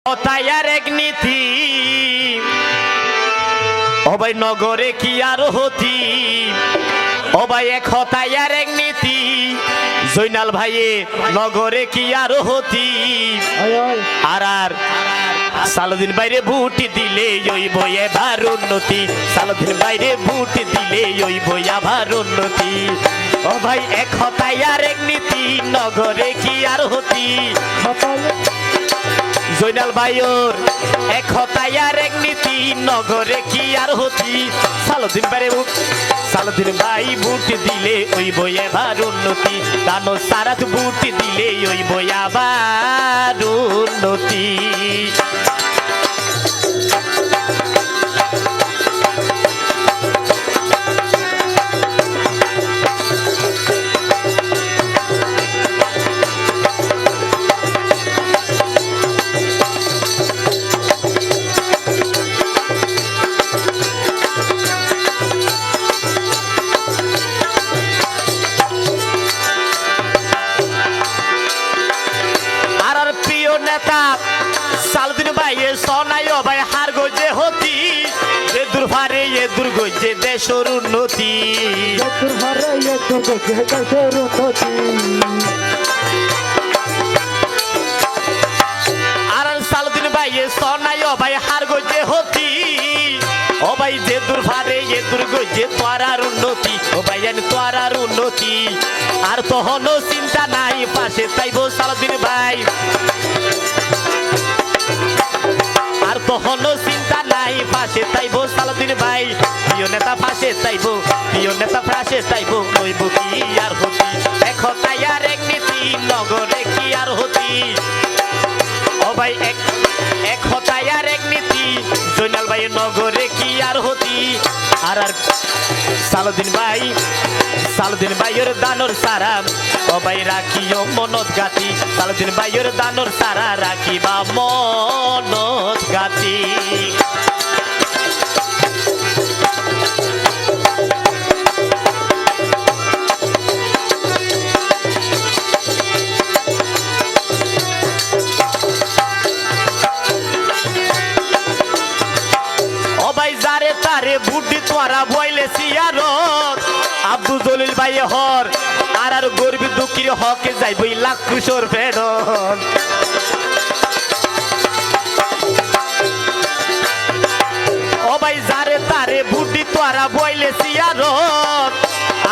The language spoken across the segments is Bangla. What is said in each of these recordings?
তাইয়ার এক নীতি ও ভাই নগরে কি আর হতি ও ভাই এক হতাইয়ার এক নীতি জৈনাল ভাইয়ে নগরে কি আর হতি আর সালুদ্দিন বাইরে বুটি দিলে ওই বই এবার উন্নতি সালুদ্দিন বাইরে বুটি দিলে ওই বই আবার উন্নতি ও ভাই এক হতাইয়ার এক নীতি নগরে কি আর হতি জৈনাল ভাইয়ের এক হতাইয়ার এক নীতি নগরে কি আর হতি সালুদ্দিন ভাই বুট দিলে ওই বই এবার উন্নতি দানো সারাত বুট দিলে ওই বই আবার উন্নতি সালুদ্দিন ভাইয়ে সনাই ভাই হার গজে হতি এ দুর্ভারে এ দুর্গজে দেশের উন্নতি আর সালুদ্দিন ভাইয়ে সনাই ভাই হার গজে হতি ও ভাই যে দুর্ভারে এ দুর্গজে তোরার উন্নতি ও ভাই জানি তোরার উন্নতি আর তখনও চিন্তা নাই পাশে চাইব সালুদ্দিন ভাই আর তখনও চিন্তা নাই পাশে চাইব সালুদ্দিন ভাই প্রিয় নেতা পাশে চাইব প্রিয় নেতা পাশে চাইব লইব কি আর হতি এক হতাইয়ার এক নীতি নগরে কি আর হতি ও ভাই এক হতাইয়ার এক নীতি জৈনাল ভাই নগরে কি আর হতি আর সালুদ্দিন ভাইয়ের দানর সারা ও ভাই রাখিও মনত গাতি সালুদ্দিন ভাইয়ের দানর সারা রাখিবা মনত গাতি তারে বুদ্ধি তোরা বইলে সিয়ারত আব্দুল জলিল ভাই হর আর গরিব দুঃখীর হকে যাইবই লাখ কুশোর ফেরত ও ভাই যারে তারে বুদ্ধি তোরা বইলে সিয়ারত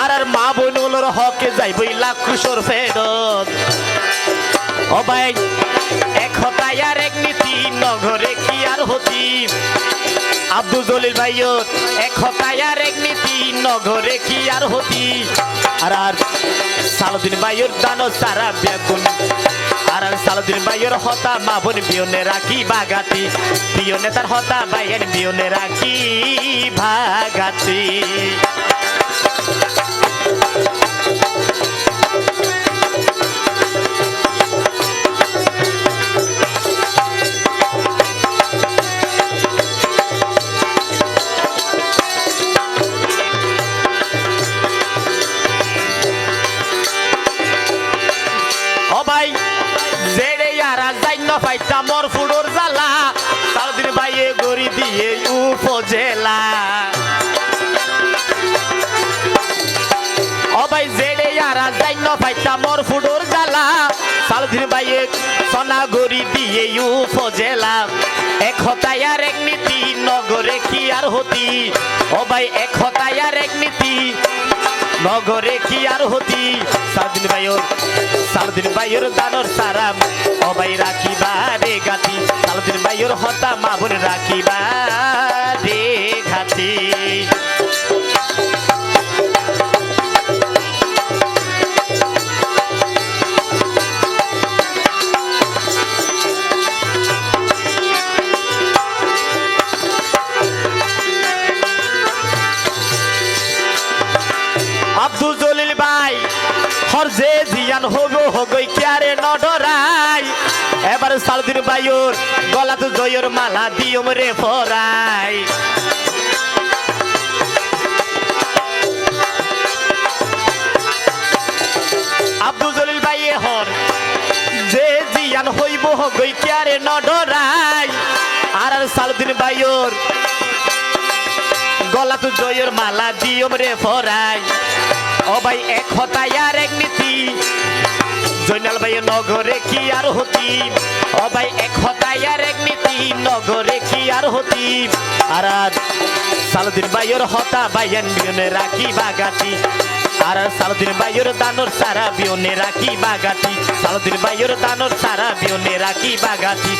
আর মা বোনগুলোর হকে যাইবই লাখ কুশোর ফেরত ও ভাই এক হতাইয়ার এক নীতি নগরে কি আর হতি আব্দুল জলিল ভাইয়ের এক হতাইয়ার এক নীতি নগরে কি আর হতি আর সালুদ্দিন ভাইয়ের দানো সারা বেগুন আর সালুদ্দিন ভাইয়ের হতা মা বোন বিয়নে রাখি বাগাতি প্রিয় নেতার হতা ভাইয়ের বিয়নে রাখি ভাগাতি ফাইটা মর ফুডোর জ্বালা সালুদ্দিন ভাইয়ে গড়ি দিয়ে উপজেলা ও ভাই জেডে ইয়ারা যাইন ফাইটা মর ফুডোর জ্বালা সালুদ্দিন ভাইয়ে সোনা গড়ি দিয়ে উপজেলা এক হতাইয়ার এক নীতি নগরে কি আর হতি ও ভাই এক হতাইয়ার এক নীতি নগরে কি আর হতি সালুদ্দিন ভাইয়ের দানর সারাম ও ভাই রাখিবা রে গাতি সালুদ্দিন ভাইয়ের হতা মা বোন রাখিবা রে গাতি আব্দুল জলিল ভাই হর যে জিয়ান হগই ক্যারে নডরাই এবার সালুদ্দিন ভাইয়ের গলাতে জয়ের মালা দিয়ম রে ফরাই আব্দুল জলিল ভাই হর যে জিয়ান গান হইব গই কেয়ারে নডরাই আর সালদিন বাইর গলা তো জয়ের মালা দিয়ম রে ফরাই ও ভাই এক হতাই আর এক নীতি জয়নাল ভাই নগরে কি আর হতি ও ভাই এক হতাই আর এক নীতি নগরে কি আর হতি আর সালদিন বাইর হতা বাইয়ান বিয়নে রাখি বাগাতি আর সালদিন বাইর দানোর সারা বিয়নে রাখি বাগাতি সালদিন বাইর দানোর সারা বিয়নে রাখি বাগাতি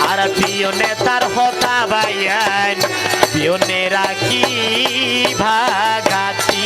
আর বিয়নে তার হতা বাইয়ান বিয়নে রাখি ভাগাতি